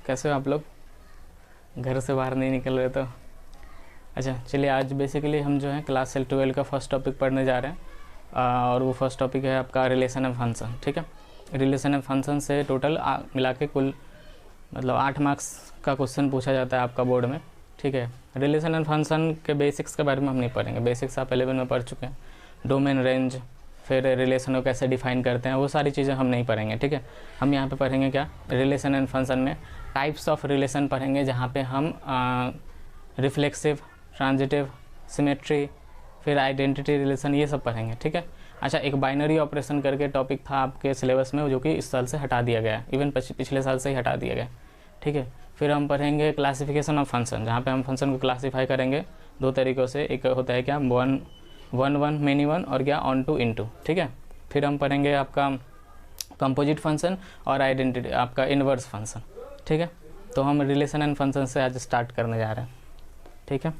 कैसे हो आप लोग? घर से बाहर नहीं निकल रहे तो? अच्छा चलिए, आज बेसिकली हम जो है क्लास 12 का फर्स्ट टॉपिक पढ़ने जा रहे हैं। और वो फर्स्ट टॉपिक है आपका रिलेशन एंड फंक्शन। ठीक है, रिलेशन एंड फंक्शन से टोटल मिला के कुल मतलब 8 मार्क्स का क्वेश्चन पूछा जाता है आपका बोर्ड में। ठीक है, रिलेशन एंड फंक्शन के बेसिक्स के बारे में हम नहीं पढ़ेंगे, बेसिक्स आप 11 में पढ़ चुके हैं। डोमेन, रेंज, फिर रिलेशन को कैसे डिफाइन करते हैं, वो सारी चीज़ें हम नहीं पढ़ेंगे। ठीक है, हम यहाँ पे पढ़ेंगे क्या, रिलेशन एंड फंक्शन में टाइप्स ऑफ रिलेशन पढ़ेंगे, जहाँ पे हम रिफ्लेक्सिव, ट्रांजिटिव, सिमेट्री, फिर आइडेंटिटी रिलेशन, ये सब पढ़ेंगे। ठीक है, अच्छा एक बाइनरी ऑपरेशन करके टॉपिक था आपके सिलेबस में, जो कि इस साल से हटा दिया गया, इवन पिछले साल से ही हटा दिया गया। ठीक है, फिर हम पढ़ेंगे क्लासिफिकेशन ऑफ फंक्शन, जहाँ पे हम फंक्शन को क्लासीफाई करेंगे दो तरीक़ों से। एक होता है क्या, वन मेनी वन, और क्या ऑन टू इन टू। ठीक है, फिर हम पढ़ेंगे आपका कंपोजिट फंक्शन और आइडेंटिटी, आपका इनवर्स फंक्शन। ठीक है, तो हम रिलेशन एंड फंक्शन से आज स्टार्ट करने जा रहे हैं। ठीक है,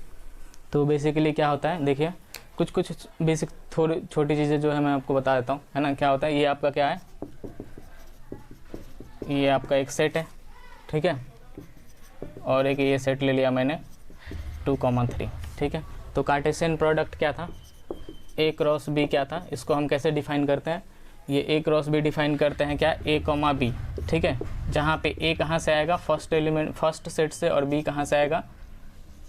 तो बेसिकली क्या होता है, देखिए कुछ बेसिक थोड़ी छोटी चीज़ें जो है मैं आपको बता देता हूँ, है ना। क्या होता है, ये आपका क्या है, ये आपका एक सेट है। ठीक है, और एक ये सेट ले लिया मैंने 2,3। ठीक है, तो कार्टेशियन प्रोडक्ट क्या था, A क्रॉस B क्या था, इसको हम कैसे डिफाइन करते हैं, ये A क्रॉस B डिफाइन करते हैं क्या, A, B। ठीक है, जहाँ पे A कहाँ से आएगा, फर्स्ट एलिमेंट फर्स्ट सेट से, और B कहाँ से आएगा,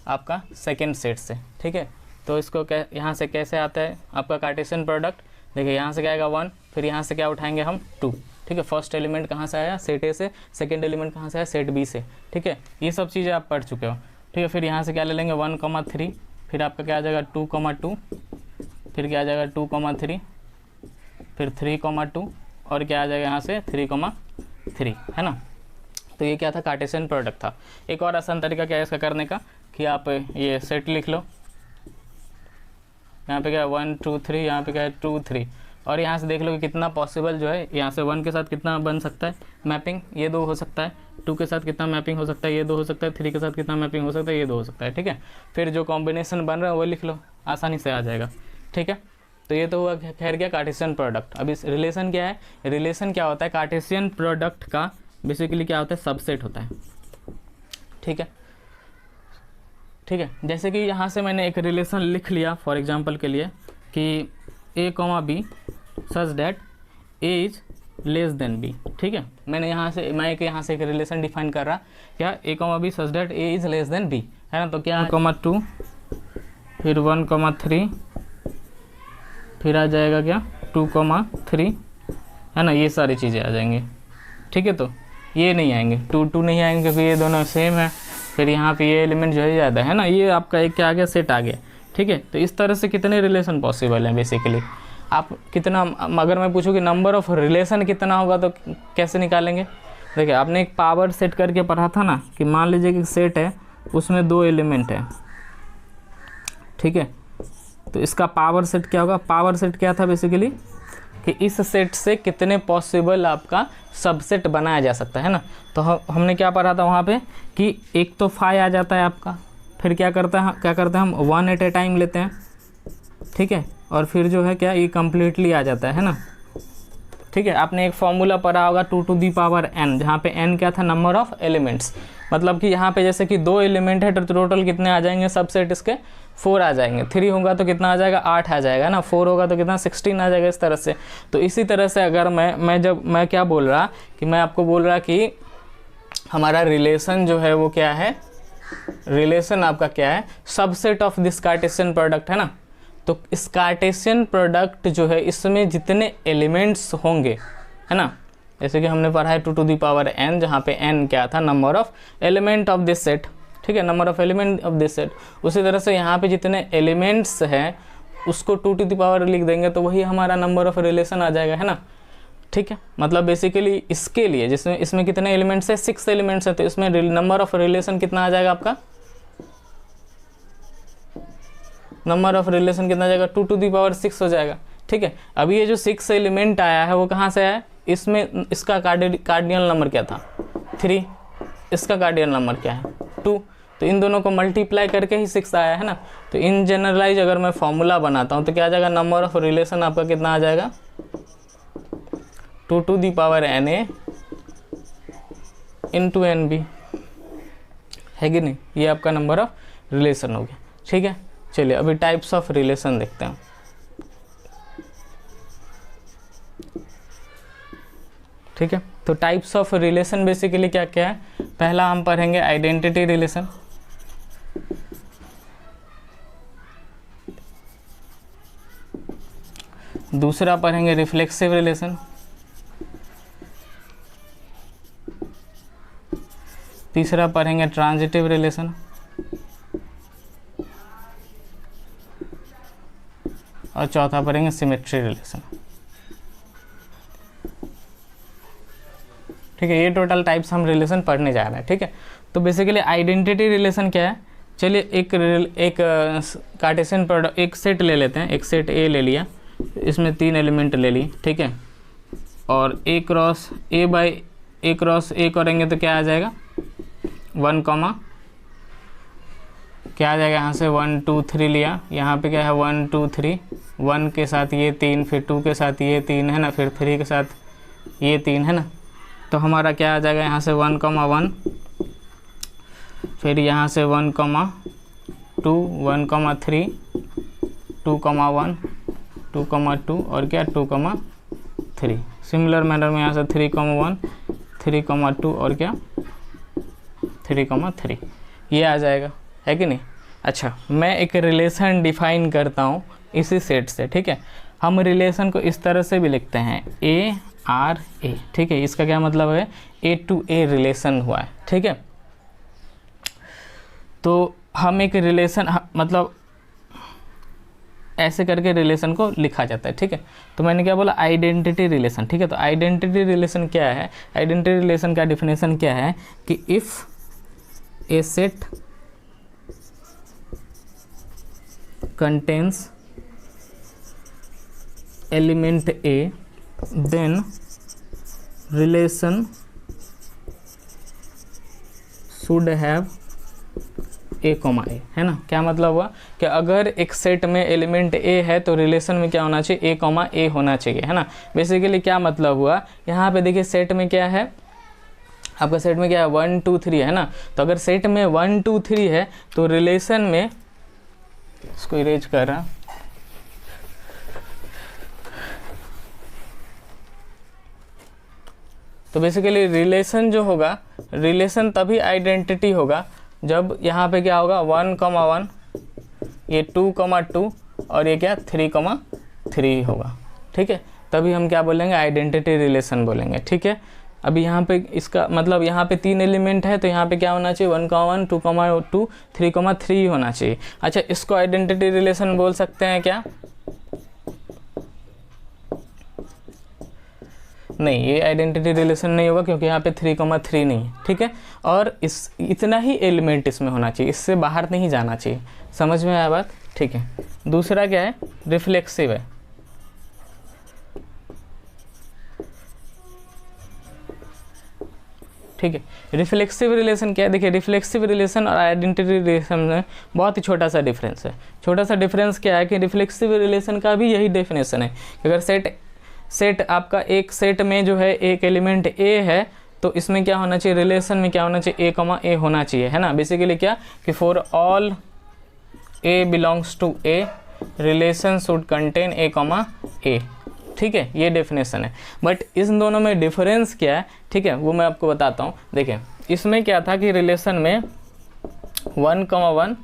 आपका सेकेंड सेट से। ठीक है, तो इसको यहाँ से कैसे आता है आपका कार्टेशियन प्रोडक्ट, देखिए यहाँ से क्या आएगा 1, फिर यहाँ से क्या उठाएंगे हम 2। ठीक है, फर्स्ट एलिमेंट कहाँ से आया, सेट A से, सेकेंड एलिमेंट कहाँ से आया, सेट B से। ठीक है, ये सब चीज़ें आप पढ़ चुके हो। ठीक है, फिर यहाँ से क्या ले लेंगे 1,3, फिर आपका क्या आ जाएगा 2,2, फिर क्या आ जाएगा 2,3, फिर 3,2, और क्या आ जाएगा यहाँ से 3,3, है ना। तो ये क्या था, कार्टेशियन प्रोडक्ट था। एक और आसान तरीका क्या है इसका करने का, कि आप ये सेट लिख लो, यहाँ पे क्या है 1 2 3, यहाँ पे क्या है 2 3, और यहाँ से देख लो कि कितना पॉसिबल जो है, यहाँ से 1 के साथ कितना बन सकता है मैपिंग, ये 2 हो सकता है, 2 के साथ कितना मैपिंग हो सकता है, ये 2 हो सकता है, 3 के साथ कितना मैपिंग हो सकता है, ये 2 हो सकता है। ठीक है, फिर जो कॉम्बिनेशन बन रहा है वो लिख लो, आसानी से आ जाएगा। ठीक है, तो ये तो हुआ खैर क्या, कार्टेशियन प्रोडक्ट। अब इस रिलेशन क्या है, रिलेशन क्या होता है, कार्टेशियन प्रोडक्ट का बेसिकली क्या होता है, सबसेट होता है। ठीक है, ठीक है, जैसे कि यहाँ से मैंने एक रिलेशन लिख लिया फॉर एग्जांपल के लिए, कि A, B such that A is less then B। ठीक है, मैं यहाँ से एक रिलेशन डिफाइन कर रहा, क्या A, B such that A is less then B, है ना। तो क्या 2, फिर 1,3, फिर आ जाएगा क्या 2,3, है ना, ये सारी चीज़ें आ जाएंगी। ठीक है, तो ये नहीं आएंगे, 2 नहीं आएंगे क्योंकि ये दोनों सेम है। फिर यहाँ पे ये एलिमेंट जो है ज़्यादा है ना, ये आपका एक क्या आ गया, सेट आ गया। ठीक है, तो इस तरह से कितने रिलेशन पॉसिबल हैं बेसिकली। आप कितना, अगर मैं पूछूँ कि नंबर ऑफ़ रिलेशन कितना होगा तो कैसे निकालेंगे। देखिए आपने एक पावर सेट करके पढ़ा था ना, कि मान लीजिए कि सेट है, उसमें 2 एलिमेंट है। ठीक है, तो इसका पावर सेट क्या होगा, पावर सेट क्या था बेसिकली, कि इस सेट से कितने पॉसिबल आपका सबसेट बनाया जा सकता है ना। तो हमने क्या पढ़ा था वहाँ पे, कि एक तो 5 आ जाता है आपका, फिर क्या करते हैं हम 1 एट ए टाइम लेते हैं। ठीक है, और फिर जो है क्या, ये कम्प्लीटली आ जाता है ना। ठीक है, आपने एक फॉर्मूला पढ़ा होगा 2 टू दी पावर n, जहाँ पे n क्या था, नंबर ऑफ एलिमेंट्स। मतलब कि यहाँ पे जैसे कि 2 एलिमेंट है तो टोटल कितने आ जाएंगे सबसेट इसके, 4 आ जाएंगे। 3 होगा तो कितना आ जाएगा, 8 आ जाएगा ना, 4 होगा तो कितना 16 आ जाएगा, इस तरह से। तो इसी तरह से अगर मैं क्या बोल रहा, कि मैं आपको बोल रहा कि हमारा रिलेशन जो है वो क्या है, रिलेशन आपका क्या है, subset of this Cartesian product, है ना। तो इस कार्टेशियन प्रोडक्ट जो है, इसमें जितने एलिमेंट्स होंगे, है ना, जैसे कि हमने पढ़ा है 2 टू दी पावर n, जहाँ पे n क्या था, number of element of this set. ठीक है, number of element of this set. उसी तरह से यहाँ पे जितने एलिमेंट्स हैं उसको 2 टू दी पावर लिख देंगे, तो वही हमारा नंबर ऑफ रिलेशन आ जाएगा, है ना। ठीक है, मतलब बेसिकली इसके लिए, जिसमें इसमें कितने एलिमेंट्स है, 6 एलिमेंट्स है, तो इसमें नंबर ऑफ रिलेशन कितना आ जाएगा आपका, नंबर ऑफ रिलेशन कितना आ जाएगा, 2 टू दी पावर 6 हो जाएगा। ठीक है, अभी ये जो 6 एलिमेंट आया है वो कहाँ से आया, इसमें इसका कार्डिनल नंबर क्या था, 3, इसका कार्डिनल नंबर क्या है, 2, तो इन दोनों को मल्टीप्लाई करके ही 6 आया है ना। तो इन जनरलाइज अगर मैं फॉर्मूला बनाता हूँ तो क्या आ जाएगा, नंबर ऑफ रिलेशन आपका कितना आ जाएगा, 2 to the power NA into NB। है कि नहीं, ये आपका नंबर ऑफ रिलेशन हो गया। ठीक है, चलिए अभी टाइप्स ऑफ रिलेशन देखते हैं। ठीक है, तो टाइप्स ऑफ रिलेशन बेसिकली क्या क्या है, पहला हम पढ़ेंगे आइडेंटिटी रिलेशन, दूसरा पढ़ेंगे रिफ्लेक्सिव रिलेशन, तीसरा पढ़ेंगे ट्रांजिटिव रिलेशन, और चौथा पढ़ेंगे सिमेट्री रिलेशन। ठीक है, ये टोटल टाइप्स हम रिलेशन पढ़ने जा रहे हैं। ठीक है, तो बेसिकली आइडेंटिटी रिलेशन क्या है, चलिए एक कार्टेशियन प्रोडक्ट, एक सेट ले लेते हैं, एक सेट ए ले लिया, इसमें 3 एलिमेंट ले लिए। ठीक है, और ए क्रॉस ए करेंगे तो क्या आ जाएगा 1 कॉमा क्या आ जाएगा, यहाँ से 1 2 3 लिया, यहाँ पे क्या है 1 2 3, 1 के साथ ये 3, फिर 2 के साथ ये 3 है ना, फिर 3 के साथ ये 3 है ना, तो हमारा क्या आ जाएगा यहाँ से 1 कॉमा 1, फिर यहाँ से 1 कॉमा 2, 1 कॉमा 3, 2 कॉमा 1, 2 कॉमा 2 और क्या 2 कॉमा 3। सिमिलर मैनर में यहाँ से 3 कॉमा 1, 3 कॉमा 2 और क्या 3 कॉमा 3, ये आ जाएगा, है कि नहीं। अच्छा, मैं एक रिलेशन डिफाइन करता हूँ इसी सेट से। ठीक है, हम रिलेशन को इस तरह से भी लिखते हैं ए आर ए। ठीक है, इसका क्या मतलब है, ए टू ए रिलेशन हुआ है। ठीक है, तो हम एक रिलेशन मतलब ऐसे करके रिलेशन को लिखा जाता है। ठीक है, तो मैंने क्या बोला आइडेंटिटी रिलेशन। ठीक है, तो आइडेंटिटी रिलेशन क्या है, आइडेंटिटी रिलेशन का डिफिनेशन क्या है कि if A set contains element A, then relation should have A, A, है ना। क्या मतलब हुआ कि अगर एक सेट में एलिमेंट A है तो रिलेशन में क्या होना चाहिए, A, A होना चाहिए, है ना। बेसिकली क्या मतलब हुआ, यहाँ पे देखिए सेट में क्या है, आपका सेट में क्या है 1 2 3 है ना, तो अगर सेट में 1 2 3 है तो रिलेशन में, इसको इरेज कर रहा, तो बेसिकली रिलेशन जो होगा, रिलेशन तभी आइडेंटिटी होगा जब यहाँ पे क्या होगा 1 कॉमा 1, ये 2 कॉमा 2 और ये क्या 3 कॉमा 3 होगा। ठीक है, तभी हम क्या बोलेंगे आइडेंटिटी रिलेशन बोलेंगे। ठीक है, अभी यहाँ पे इसका मतलब यहाँ पे 3 एलिमेंट है तो यहाँ पे क्या होना चाहिए 1 कॉमा 1, 2 कॉमा 2, 3 कॉमा 3 होना चाहिए। अच्छा, इसको आइडेंटिटी रिलेशन बोल सकते हैं क्या, नहीं, ये आइडेंटिटी रिलेशन नहीं होगा क्योंकि यहाँ पे 3 कॉमा 3 नहीं है। ठीक है, और इतना ही एलिमेंट इसमें होना चाहिए, इससे बाहर नहीं जाना चाहिए। समझ में आया बात। ठीक है, दूसरा क्या है, रिफ्लेक्सिव है। ठीक है, रिफ्लेक्सिव रिलेशन क्या है, देखिए रिफ्लेक्सिव रिलेशन और आइडेंटिटी रिलेशन में बहुत ही छोटा सा डिफरेंस है। छोटा सा डिफरेंस क्या है कि रिफ्लेक्सिव रिलेशन का भी यही डेफिनेशन है कि अगर सेट आपका एक सेट में जो है एक एलिमेंट ए है तो इसमें क्या होना चाहिए, रिलेशन में क्या होना चाहिए, A, A होना चाहिए, है ना। बेसिकली क्या कि for all A belongs to A relation should contain A, A। ठीक है, ये डेफिनेशन है। बट इन दोनों में डिफरेंस क्या है, ठीक है, वो मैं आपको बताता हूँ। देखिए, इसमें क्या था कि रिलेशन में 1 कॉमा 1,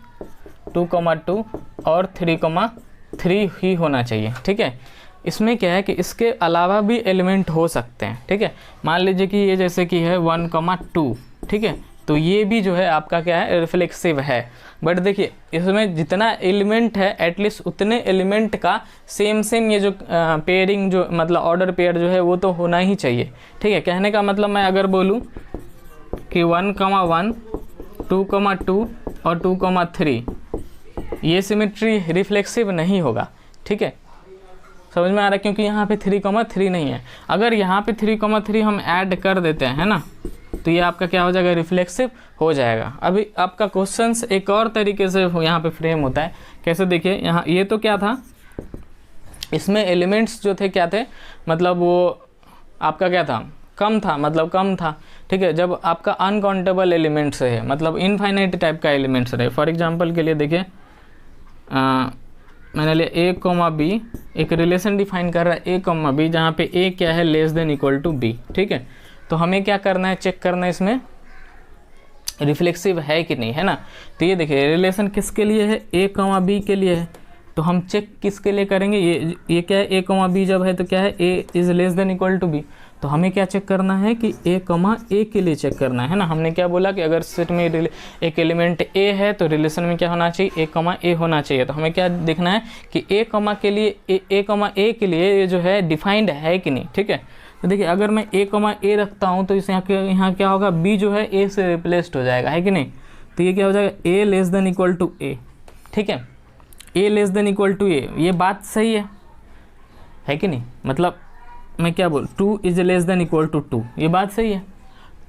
2 कॉमा 2 और 3 कॉमा 3 ही होना चाहिए। ठीक है, इसमें क्या है कि इसके अलावा भी एलिमेंट हो सकते हैं। ठीक है, मान लीजिए कि ये जैसे कि है 1 कॉमा 2, ठीक है, तो ये भी जो है आपका क्या है रिफ्लेक्सिव है। बट देखिए इसमें जितना एलिमेंट है एटलीस्ट उतने एलिमेंट का सेम ये जो पेयरिंग जो मतलब ऑर्डर पेयर जो है वो तो होना ही चाहिए। ठीक है, कहने का मतलब मैं अगर बोलूँ कि 1 कॉमा 1, 2 कॉमा 2 और 2 कॉमा 3 ये सिमेट्री रिफ्लेक्सिव नहीं होगा। ठीक है, समझ में आ रहा है, क्योंकि यहाँ पे 3 कॉमा 3 नहीं है। अगर यहाँ पे 3 कॉमा 3 हम ऐड कर देते हैं, है ना, तो ये आपका क्या हो जाएगा, रिफ्लेक्सिव हो जाएगा। अभी आपका क्वेश्चंस एक और तरीके से यहाँ पे फ्रेम होता है। कैसे, देखिए यहाँ ये तो क्या था, इसमें एलिमेंट्स जो थे क्या थे, मतलब वो आपका क्या था कम था, मतलब कम था, ठीक है। जब आपका अनकाउंटेबल एलिमेंट्स है, मतलब इनफाइनाइट टाइप का एलिमेंट्स रहे। फॉर एग्जांपल के लिए देखिए, मैंने लिया ए कॉमा बी, एक रिलेशन डिफाइन कर रहा है ए कॉमा बी, जहाँ पे ए क्या है, less than equal to B, ठीक है। तो हमें क्या करना है, चेक करना है इसमें रिफ्लेक्सिव है कि नहीं, है ना। तो ये देखिए रिलेशन किसके लिए है, ए कॉमा बी के लिए है। तो हम चेक किसके लिए करेंगे, ये क्या है, ए कॉमा बी जब है तो क्या है, A is less than equal to B. तो हमें क्या चेक करना है कि ए कॉमा ए के लिए चेक करना है ना। हमने क्या बोला कि अगर सेट में एक एलिमेंट ए है तो रिलेशन में क्या होना चाहिए, ए कॉमा ए होना चाहिए। तो हमें क्या देखना है कि ए कॉमा के लिए ए कॉमा ए के लिए ये जो है डिफाइंड है कि नहीं, ठीक है। तो देखिए अगर मैं ए कॉमा ए रखता हूँ तो इस यहाँ क्या होगा, बी जो है ए से रिप्लेस्ड हो जाएगा, है कि नहीं। तो ये क्या हो जाएगा, ए लेस देन इक्वल टू ए, ठीक है, A less than equal to ए। ये बात सही है कि नहीं, मतलब मैं क्या बोल, 2 is less than equal to 2, ये बात सही है।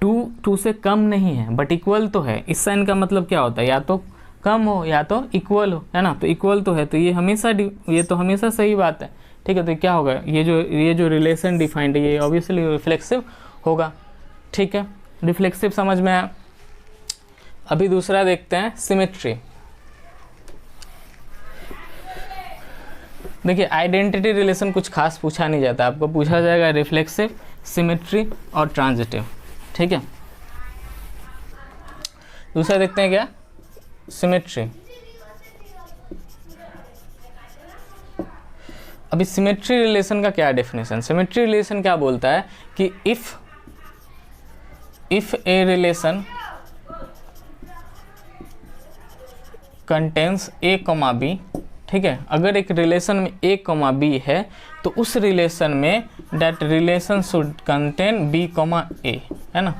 2 से कम नहीं है बट इक्वल तो है। इस साइन का मतलब क्या होता है, या तो कम हो या तो इक्वल हो, है ना। तो इक्वल तो है, तो ये तो हमेशा सही बात है, ठीक है। तो क्या होगा, ये जो रिलेशन डिफाइंड है ये ऑब्वियसली रिफ्लेक्सिव होगा, ठीक है। रिफ्लेक्सिव समझ में आया। अभी दूसरा देखते हैं, सिमेट्री। देखिए आइडेंटिटी रिलेशन कुछ खास पूछा नहीं जाता, आपको पूछा जाएगा रिफ्लेक्सिव, सिमेट्री और ट्रांजिटिव, ठीक है। दूसरा देखते हैं क्या, सिमेट्री। अभी सिमेट्री रिलेशन का क्या डेफिनेशन, सिमेट्री रिलेशन क्या बोलता है कि if A relation contains A comma B, ठीक है। अगर एक रिलेशन में ए कॉमा बी है तो उस रिलेशन में that relation should contain B comma A, है ना।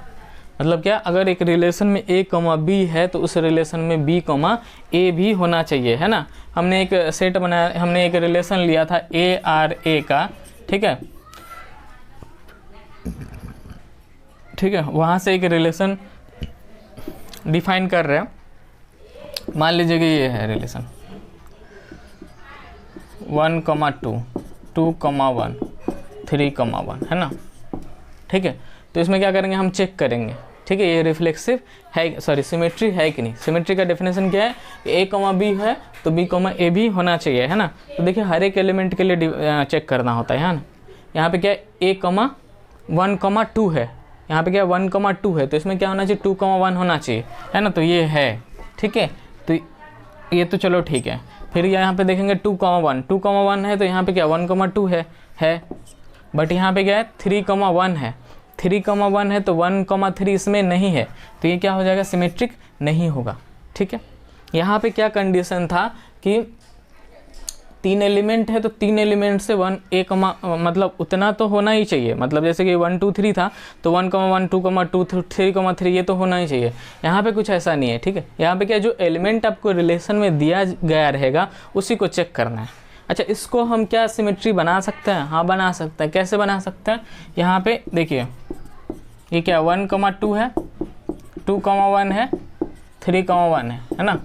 मतलब क्या, अगर एक रिलेशन में ए कॉमा बी है तो उस रिलेशन में बी कॉमा ए भी होना चाहिए, है ना। हमने एक सेट बनाया, हमने एक रिलेशन लिया था ए आर ए का, ठीक है, ठीक है। वहाँ से एक रिलेशन डिफाइन कर रहे हैं, मान लीजिए कि ये है रिलेशन 1,2, 2,1, 3,1, है ना, ठीक है। तो इसमें क्या करेंगे, हम चेक करेंगे, ठीक है, ये रिफ्लेक्सिव है, सॉरी सिमेट्री है कि नहीं। सिमेट्री का डेफिनेशन क्या है, ए कॉमा बी है तो बी कॉमा ए भी होना चाहिए, है ना। तो देखिए हर एक एलिमेंट के लिए चेक करना होता है ना। यहाँ पे क्या है, ए कॉमा 1,2 है, यहाँ पे क्या है 1,2 है, तो इसमें क्या होना चाहिए, 2,1 होना चाहिए, है ना। तो ये है, ठीक है। तो ये तो चलो ठीक है। फिर यहाँ पे देखेंगे 2,1 है, तो यहाँ पे क्या 1,2 है, बट यहाँ पे क्या है 3,1 है, 3,1 है, तो 1,3 इसमें नहीं है, तो ये क्या हो जाएगा, सिमेट्रिक नहीं होगा, ठीक है। यहाँ पे क्या कंडीशन था कि 3 एलिमेंट है तो 3 एलिमेंट से 1 ए मतलब उतना तो होना ही चाहिए, मतलब जैसे कि 1 2 3 था तो 1,1 2,2 3,3 ये तो होना ही चाहिए। यहाँ पे कुछ ऐसा नहीं है, ठीक है। यहाँ पे क्या, जो एलिमेंट आपको रिलेशन में दिया गया रहेगा उसी को चेक करना है। अच्छा, इसको हम क्या सिमेट्री बना सकते हैं, हाँ बना सकते हैं। कैसे बना सकते हैं, यहाँ पे देखिए ये क्या 1,2 है, 2,1 है, 3,1 है ना।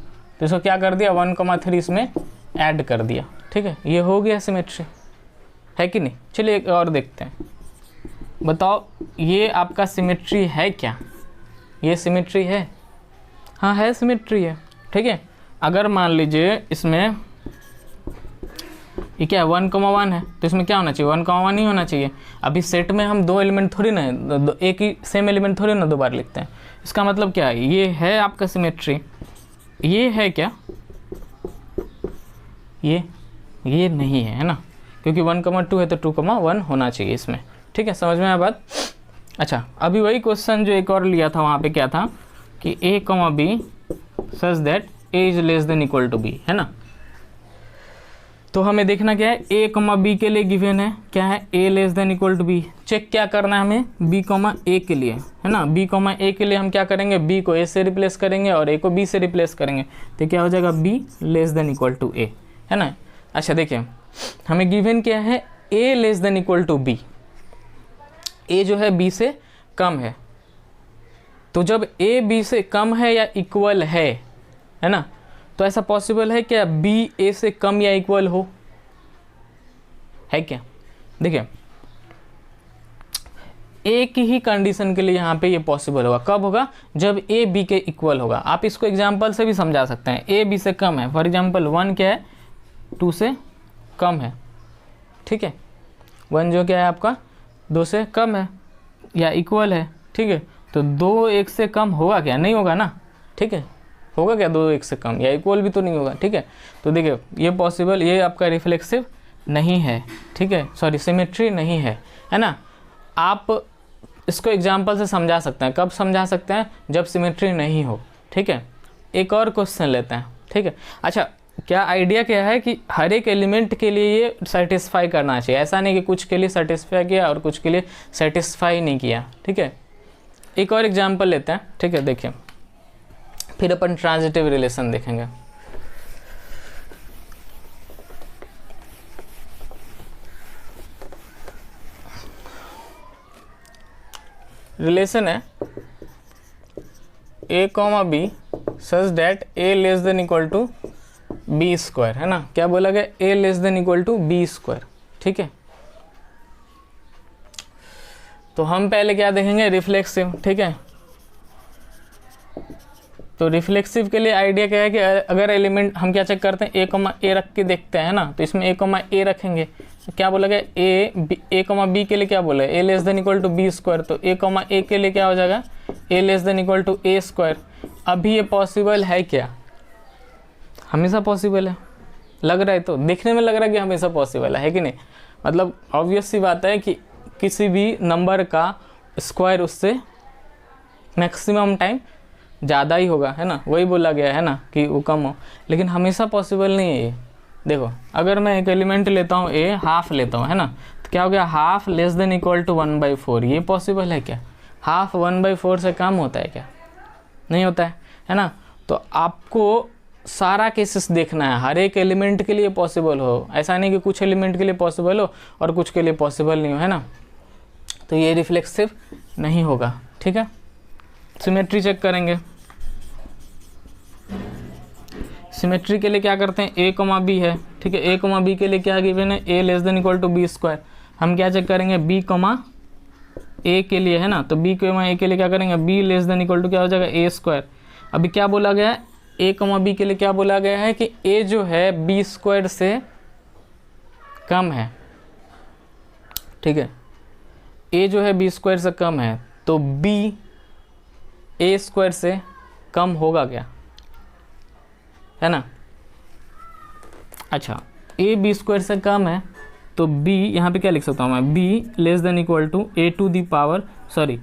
तो इसको क्या कर दिया, 1,3 इसमें ऐड कर दिया, ठीक है। ये हो गया सिमेट्री, है कि नहीं। चलिए एक और देखते हैं, बताओ ये आपका सिमेट्री है क्या, ये सिमेट्री है, हाँ है सिमेट्री है, ठीक है। अगर मान लीजिए इसमें ये क्या है 1,1 है, तो इसमें क्या होना चाहिए 1,1 ही होना चाहिए। अभी सेट में हम 2 एलिमेंट थोड़ी ना, एक ही सेम एलिमेंट थोड़ी ना 2 बार लिखते हैं। इसका मतलब क्या है, ये है आपका सिमेट्री, ये है क्या, ये नहीं है, है ना, क्योंकि 1,2 है तो 2,1 होना चाहिए इसमें, ठीक है। समझ में आया बात। अच्छा, अभी वही क्वेश्चन जो एक और लिया था, वहाँ पे क्या था कि A comma B such that A is less than equal to B, है ना। तो हमें देखना क्या है, ए कॉमा बी के लिए गिवन है क्या है, A less than equal to B. Check क्या करना है हमें, बी कॉमा ए के लिए, है ना। बी कॉमा ए के लिए हम क्या करेंगे, बी को ए से रिप्लेस करेंगे और ए को बी से रिप्लेस करेंगे, तो क्या हो जाएगा B less than equal to A, है ना। अच्छा देखिए हमें गिवन क्या है, A less than equal to B, A जो है बी से कम है। तो जब ए बी से कम है या इक्वल है ना, तो ऐसा पॉसिबल है क्या बी ए से कम या इक्वल हो, है क्या। देखिए एक ही कंडीशन के लिए यहाँ पे ये पॉसिबल होगा। कब होगा? जब ए बी के इक्वल होगा। आप इसको एग्जाम्पल से भी समझा सकते हैं। ए बी से कम है, फॉर एग्जाम्पल 1 क्या है? 2 से कम है, ठीक है। 1 जो क्या है आपका 2 से कम है या इक्वल है, ठीक है। तो 2 1 से कम होगा क्या? नहीं होगा ना, ठीक है। होगा क्या 2 1 से कम? या इक्वल भी तो नहीं होगा, ठीक है। तो देखिए ये पॉसिबल, ये आपका रिफ्लेक्सिव नहीं है, ठीक है, सॉरी सिमेट्री नहीं है, है ना। आप इसको एग्जाम्पल से समझा सकते हैं। कब समझा सकते हैं? जब सिमेट्री नहीं हो, ठीक है। एक और क्वेश्चन लेते हैं, ठीक है। अच्छा, क्या आइडिया क्या है कि हर एक एलिमेंट के लिए ये सेटिस्फाई करना चाहिए, ऐसा नहीं कि कुछ के लिए सेटिस्फाई किया और कुछ के लिए सेटिस्फाई नहीं किया, ठीक है। एक और एग्जाम्पल लेते हैं, ठीक है। देखिए फिर अपन ट्रांजिटिव रिलेशन देखेंगे। रिलेशन है a comma B such that a less than equal to B square, है ना। क्या बोला गया? a less than equal to B square, ठीक है। तो हम पहले क्या देखेंगे? रिफ्लेक्सिव, ठीक है। तो रिफ्लेक्सिव के लिए आइडिया क्या है कि अगर एलिमेंट हम क्या चेक करते हैं? a कॉमा ए रख के देखते हैं ना। तो इसमें a कॉमा ए रखेंगे तो क्या बोला गया? a कॉमा बी के लिए क्या बोला है? a less than equal to B square. तो a कॉमा ए के लिए क्या हो जाएगा? a less than equal to A square. अभी ये पॉसिबल है क्या? हमेशा पॉसिबल है, लग रहा है। तो देखने में लग रहा है कि हमेशा पॉसिबल है कि नहीं? मतलब ऑब्वियस सी बात है कि किसी भी नंबर का स्क्वायर उससे मैक्सिमम टाइम ज़्यादा ही होगा, है ना। वही बोला गया है ना कि वो कम हो, लेकिन हमेशा पॉसिबल नहीं है ये। देखो अगर मैं एक एलिमेंट लेता हूँ ए, हाफ लेता हूँ, है ना। तो क्या हो गया? Half less than equal to 1/4। ये पॉसिबल है क्या? हाफ 1/4 से कम होता है क्या? नहीं होता है ना। तो आपको सारा केसेस देखना है, हर एक एलिमेंट के लिए पॉसिबल हो। ऐसा नहीं कि कुछ एलिमेंट के लिए पॉसिबल हो और कुछ के लिए पॉसिबल नहीं हो, है ना। तो ये रिफ्लेक्सिव नहीं होगा, ठीक है। सिमेट्री चेक करेंगे। सिमेट्री के लिए क्या करते हैं? a कॉमा बी है, ठीक है। a कॉमा बी के लिए क्या गिवन है? a less than equal to B square. हम क्या चेक करेंगे? b कॉमा ए के लिए, है ना। तो b कॉमा ए के लिए क्या करेंगे? b less than equal to क्या हो जाएगा? a square. अभी क्या बोला गया है? a कॉमा बी के लिए क्या बोला गया है कि a जो है b स्क्वायर से कम है, ठीक है। a जो है b स्क्वायर से कम है, तो b a स्क्वायर से कम होगा क्या? है ना। अच्छा, a b स्क्वायर से कम है तो b यहाँ पे क्या लिख सकता हूँ मैं? b less than equal to a to the power, sorry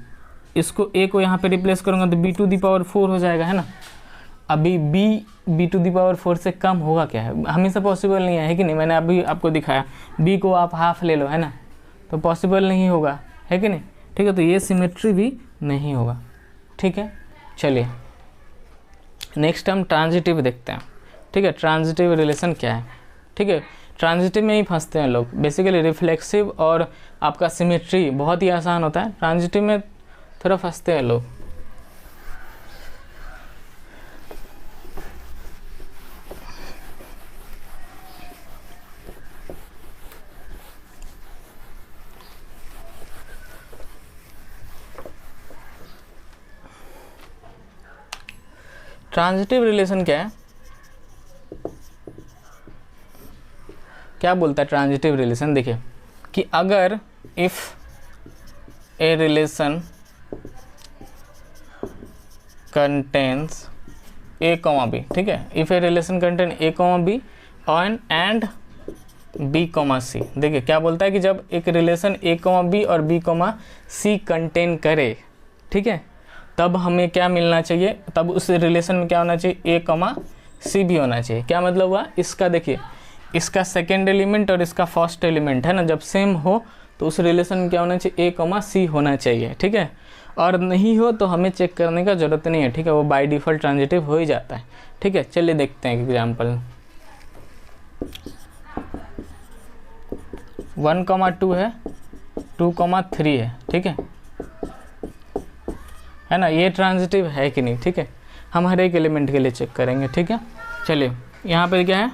इसको a को यहाँ पे रिप्लेस करूँगा तो b टू दी पावर 4 हो जाएगा, है ना। अभी b टू दी पावर 4 से कम होगा क्या? है हमेशा पॉसिबल नहीं है कि नहीं। मैंने अभी आपको दिखाया b को आप हाफ ले लो, है ना, तो पॉसिबल नहीं होगा, है कि नहीं, ठीक है। तो ये सिमेट्री भी नहीं होगा, ठीक है। चलिए नेक्स्ट हम ट्रांजिटिव देखते हैं, ठीक है। ट्रांजिटिव रिलेशन क्या है? ठीक है, ट्रांजिटिव में ही फंसते हैं लोग बेसिकली। रिफ्लेक्सिव और आपका सिमेट्री बहुत ही आसान होता है, ट्रांजिटिव में थोड़ा फंसते हैं लोग। ट्रांजिटिव रिलेशन क्या है? क्या बोलता है ट्रांजिटिव रिलेशन? देखिए कि अगर if a relation contains A comma B, ठीक है, if a relation contain A comma B and B comma C. देखिए क्या बोलता है कि जब एक रिलेशन ए कॉमा बी और बी कॉमा सी कंटेन करे, ठीक है, तब हमें क्या मिलना चाहिए? तब उस रिलेशन में क्या होना चाहिए? ए कॉमा सी भी होना चाहिए। क्या मतलब हुआ इसका? देखिए इसका सेकेंड एलिमेंट और इसका फर्स्ट एलिमेंट, है ना, जब सेम हो तो उस रिलेशन में क्या होना चाहिए? ए कॉमा सी होना चाहिए, ठीक है। और नहीं हो तो हमें चेक करने का ज़रूरत नहीं है, ठीक है, वो बाय डिफ़ॉल्ट ट्रांजिटिव हो ही जाता है, ठीक है। चलिए देखते हैं एग्जाम्पल। 1,2 है, 2,3 है, ठीक है ना। ये ट्रांजिटिव है कि नहीं, ठीक है। हम हर एक एलिमेंट के लिए चेक करेंगे, ठीक है। चलिए यहाँ पे क्या है?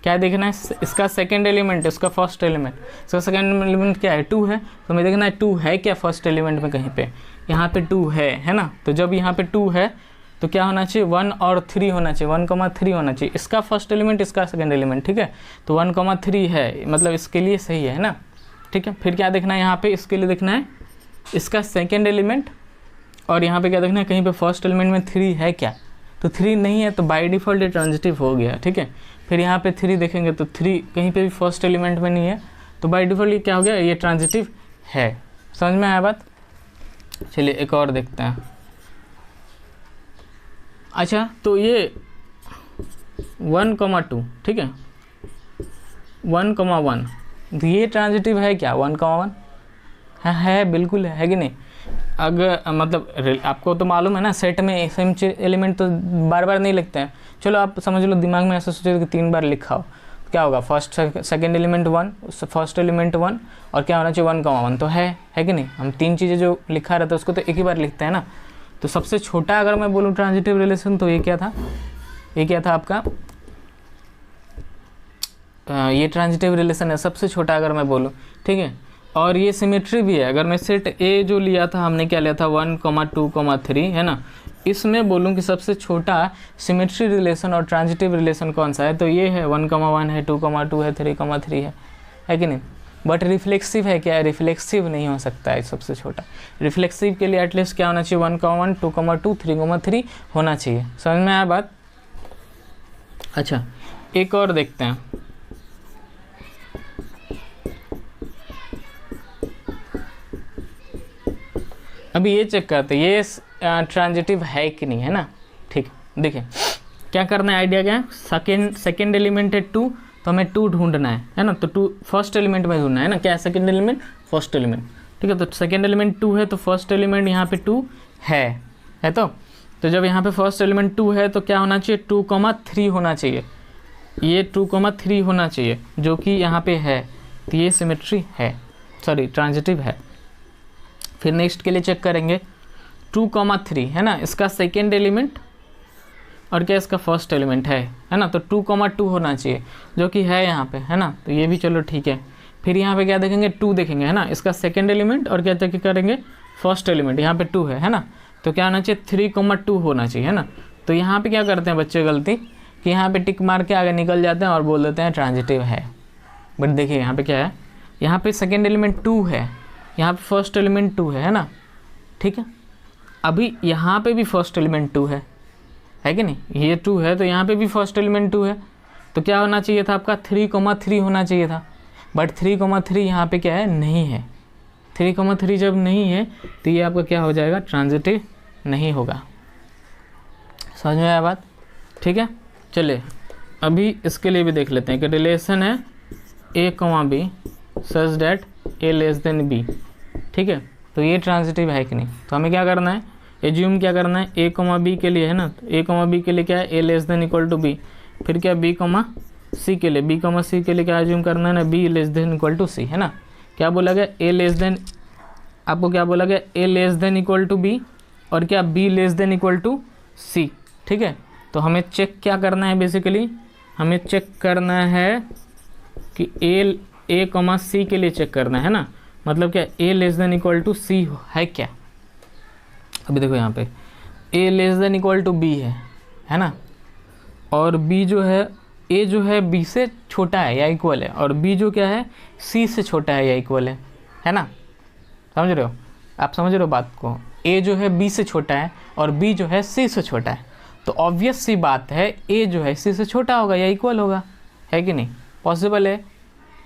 क्या देखना है, इसका सेकंड एलिमेंट, इसका फर्स्ट एलिमेंट, इसका सेकंड एलिमेंट क्या है 2 है, तो हमें देखना है 2 है क्या फर्स्ट एलिमेंट में कहीं पे, यहाँ पे 2 है ना। तो जब यहाँ पे 2 है तो क्या होना चाहिए 1 और 3 होना चाहिए, 1,3 होना चाहिए, इसका फर्स्ट एलिमेंट इसका सेकंड एलिमेंट, ठीक है। तो 1,3 है, मतलब इसके लिए सही है ना, ठीक है। फिर क्या देखना है यहाँ पे, इसके लिए देखना है इसका सेकंड एलिमेंट, और यहाँ पे क्या देखना है कहीं पे फर्स्ट एलिमेंट में 3 है क्या, तो 3 नहीं है, तो बाय डिफ़ॉल्ट ये ट्रांजिटिव हो गया, ठीक है। फिर यहाँ पे 3 देखेंगे तो 3 कहीं पे भी फर्स्ट एलिमेंट में नहीं है, तो बाय डिफ़ॉल्ट ये क्या हो गया, ये ट्रांजिटिव है। समझ में आया बात। चलिए एक और देखते हैं। अच्छा, तो ये 1,2, ठीक है, 1,1, तो ये ट्रांजिटिव है क्या 1,1, है बिल्कुल है कि नहीं। अगर मतलब आपको तो मालूम है ना, सेट में सेम एलिमेंट तो बार बार नहीं लिखते हैं। चलो आप समझ लो, दिमाग में ऐसा सोचो कि 3 बार लिखा हो, क्या होगा, first second element 1, first element 1, और क्या होना चाहिए 1,1, तो है कि नहीं। हम 3 चीज़ें जो लिखा रहता है उसको तो एक ही बार लिखते हैं ना। तो सबसे छोटा अगर मैं बोलूँ ट्रांजिटिव रिलेशन, तो ये क्या था, ये क्या था आपका, ये ट्रांजिटिव रिलेशन है सबसे छोटा अगर मैं बोलूँ, ठीक है। और ये सिमेट्री भी है। अगर मैं सेट ए जो लिया था, हमने क्या लिया था 1,2,3 है ना, इसमें बोलूँ कि सबसे छोटा सिमेट्री रिलेशन और ट्रांजिटिव रिलेशन कौन सा है, तो ये है 1,1 है, 2,2 है, 3,3 है कि नहीं। बट रिफ्लेक्सिव है क्या, रिफ्लेक्सिव नहीं हो सकता है सबसे छोटा। रिफ्लेक्सिव के लिए एटलीस्ट क्या होना चाहिए 1,1, 2,2, 3,3 होना चाहिए। समझ में आया बात। अच्छा, एक और देखते हैं। अभी ये चेक करते हैं ये ट्रांजिटिव है कि नहीं, है ना। ठीक, देखिए क्या करना है, आइडिया क्या है, सेकेंड एलिमेंट है 2, तो हमें 2 ढूंढना है ना। तो 2 फर्स्ट एलिमेंट में ढूंढना है ना, क्या सेकेंड एलिमेंट फर्स्ट एलिमेंट, ठीक है। तो सेकेंड एलिमेंट 2 है, तो फर्स्ट एलिमेंट यहाँ पे 2 है तो जब यहाँ पे फर्स्ट एलिमेंट 2 है तो क्या होना चाहिए 2,3 होना चाहिए, ये 2,3 होना चाहिए, जो कि यहाँ पे है, तो ये सिमेट्री है, सॉरी ट्रांजिटिव है। फिर नेक्स्ट के लिए चेक करेंगे 2,3 है ना, इसका सेकेंड एलिमेंट और क्या इसका फर्स्ट एलिमेंट है ना। तो 2,2 होना चाहिए, जो कि है यहाँ पे, है ना। तो ये भी चलो ठीक है। फिर यहाँ पे क्या देखेंगे 2 देखेंगे, है ना, इसका सेकेंड एलिमेंट और क्या चेक करेंगे फर्स्ट एलिमेंट, यहाँ पे 2 है ना। तो क्या होना चाहिए 3,2 होना चाहिए, है ना। तो यहाँ पे क्या करते हैं बच्चे गलती कि यहाँ पे टिक मार के आगे निकल जाते हैं और बोल देते हैं ट्रांजिटिव है। बट देखिए यहाँ पे क्या है, यहाँ पे सेकेंड एलिमेंट 2 है, यहाँ पे फर्स्ट एलिमेंट 2 है ना, ठीक है। अभी यहाँ पे भी फर्स्ट एलिमेंट 2 है कि नहीं, ये 2 है तो यहाँ पे भी फर्स्ट एलिमेंट 2 है, तो क्या होना चाहिए था आपका 3,3 होना चाहिए था। बट 3,3 यहाँ पे क्या है, नहीं है। 3,3 जब नहीं है तो ये आपका क्या हो जाएगा, ट्रांजिटिव नहीं होगा। समझ में आया बात, ठीक है। चलिए अभी इसके लिए भी देख लेते हैं कि रिलेशन है a, b such that a less then b, ठीक है। तो ये ट्रांजिटिव है कि नहीं, तो हमें क्या करना है, एज्यूम क्या करना है a, b के लिए, है ना। तो a, b के लिए क्या है, a less than equal to b। फिर क्या b, c के लिए, b, c के लिए क्या एज्यूम करना है ना, b less than equal to c, है ना। क्या बोला गया, a लेस देन, आपको क्या बोला गया, a less than equal to b और क्या b less than equal to c, ठीक है। तो हमें चेक क्या करना है, बेसिकली हमें चेक करना है कि a, c के लिए चेक करना है ना। मतलब क्या a less than equal to c है क्या। अभी देखो यहाँ पे a less than equal to b है ना, और b जो है, a जो है b से छोटा है या इक्वल है, और b जो क्या है c से छोटा है या इक्वल है ना। समझ रहे हो, आप समझ रहे हो बात को। a जो है b से छोटा है और b जो है c से छोटा है, तो ऑब्वियस सी बात है a जो है c से छोटा होगा या इक्वल होगा, है कि नहीं, पॉसिबल है।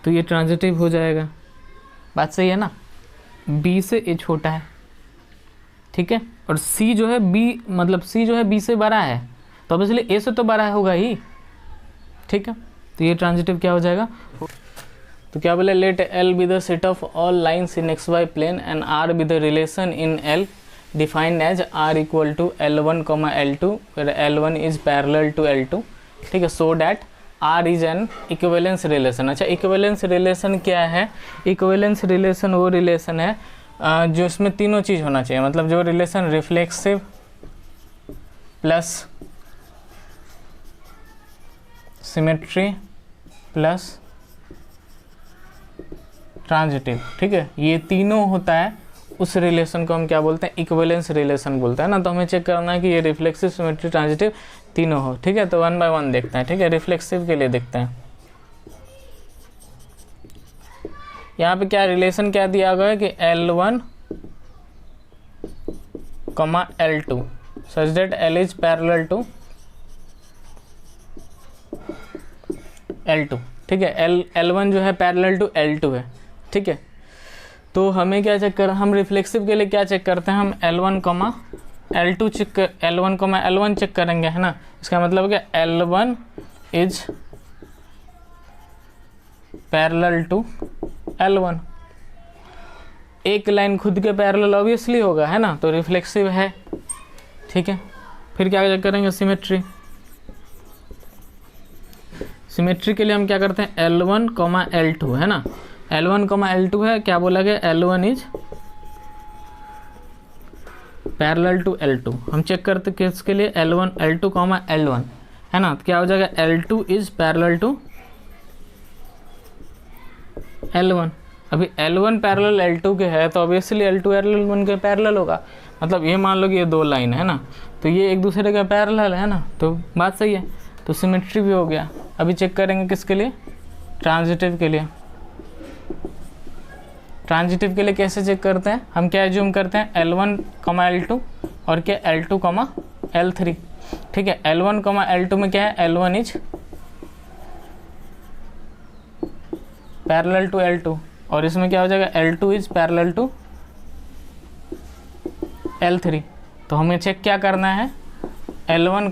तो ये ट्रांजिटिव हो जाएगा, बात सही है ना। b से a छोटा है, ठीक है, और c जो है b, मतलब c जो है b से बड़ा है, तो अब इसलिए a से तो बड़ा होगा ही, ठीक है। तो ये ट्रांजिटिव क्या हो जाएगा, तो क्या बोले, let L be the set of all lines in XY plane and R be the relation in L defined as R equal to L1, L2 where L1 is parallel to L2, ठीक है। So that R is an equivalence relation. अच्छा, equivalence relation क्या है, equivalence relation वो relation है जो इसमें तीनों चीज़ होना चाहिए, मतलब जो relation reflexive plus symmetry plus transitive, ठीक है। ये तीनों होता है, उस रिलेशन को हम क्या बोलते हैं, इक्विवेलेंस रिलेशन बोलते हैं ना। तो हमें चेक करना है कि ये रिफ्लेक्सिव, सिमेट्री, ट्रांजिटिव तीनों हो, ठीक है। तो 1 बाय 1 देखते हैं, ठीक है। रिफ्लेक्सिव के लिए देखते हैं, यहाँ पे क्या रिलेशन क्या दिया गया है कि L1, L2 such that L is parallel to L2, ठीक है। L1 जो है पैरेलल टू L2 है, ठीक है। तो हमें क्या चेक कर, हम रिफ्लेक्सिव के लिए क्या चेक करते हैं, हम L1, L2 check, L1, L1 check करेंगे, है ना। इसका मतलब क्या, L1 is parallel to L1, एक लाइन खुद के पैरेलल ऑब्वियसली होगा, है ना, तो रिफ्लेक्सिव है, ठीक है। फिर क्या चेक करेंगे, सिमेट्री। सिमेट्री के लिए हम क्या करते हैं, L1, L2, है ना। L1, L2 है, क्या बोला गया, L1 is parallel to L2। हम चेक करते किसके लिए, L1, L2, L1, है ना। तो क्या हो जाएगा, L2 is parallel to L1। अभी L1 पैरेलल L2 के है, तो ऑब्वियसली L2 L1 के पैरेलल होगा। मतलब ये मान लो कि ये दो लाइन है ना, तो ये एक दूसरे के पैरेलल है ना, तो बात सही है, तो सिमेट्री भी हो गया। अभी चेक करेंगे किसके लिए, ट्रांजिटिव के लिए। ट्रांजिटिव के लिए कैसे चेक करते हैं, हम क्या एज्यूम करते हैं, L1, L2 और क्या L2, L3, ठीक है। L1, L2 में क्या है, L1 is parallel to L2, और इसमें क्या हो जाएगा, L2 is parallel to L3। तो हमें चेक क्या करना है, L1,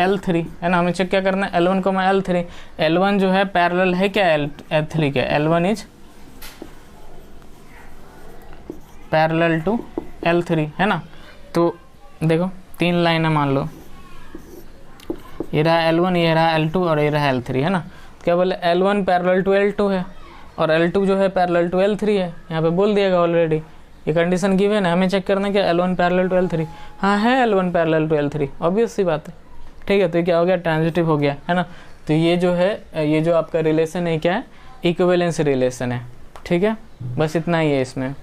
L3, है ना। हमें चेक क्या करना है, L1, L3। L1 जो है पैरेलल है क्या, L3 के, L1 is parallel to L3, है ना। तो देखो तीन लाइन है, मान लो ये रहा L1, ये रहा L2 और ये रहा L3, है ना। क्या बोले, L1 पैरेलल टू L2 है और L2 जो है पैरेलल टू L3 है, यहाँ पे बोल दिएगा ऑलरेडी, ये कंडीशन गिवन है। हमें चेक करना है कि L1 पैरेलल टू L3, हाँ है L1 parallel to L3, obvious सी बात है, ठीक है। तो ये क्या हो गया, ट्रांजिटिव हो गया, है ना। तो ये जो है, ये जो आपका रिलेशन है क्या है, इक्विवेलेंस रिलेशन है, ठीक है। बस इतना ही है इसमें।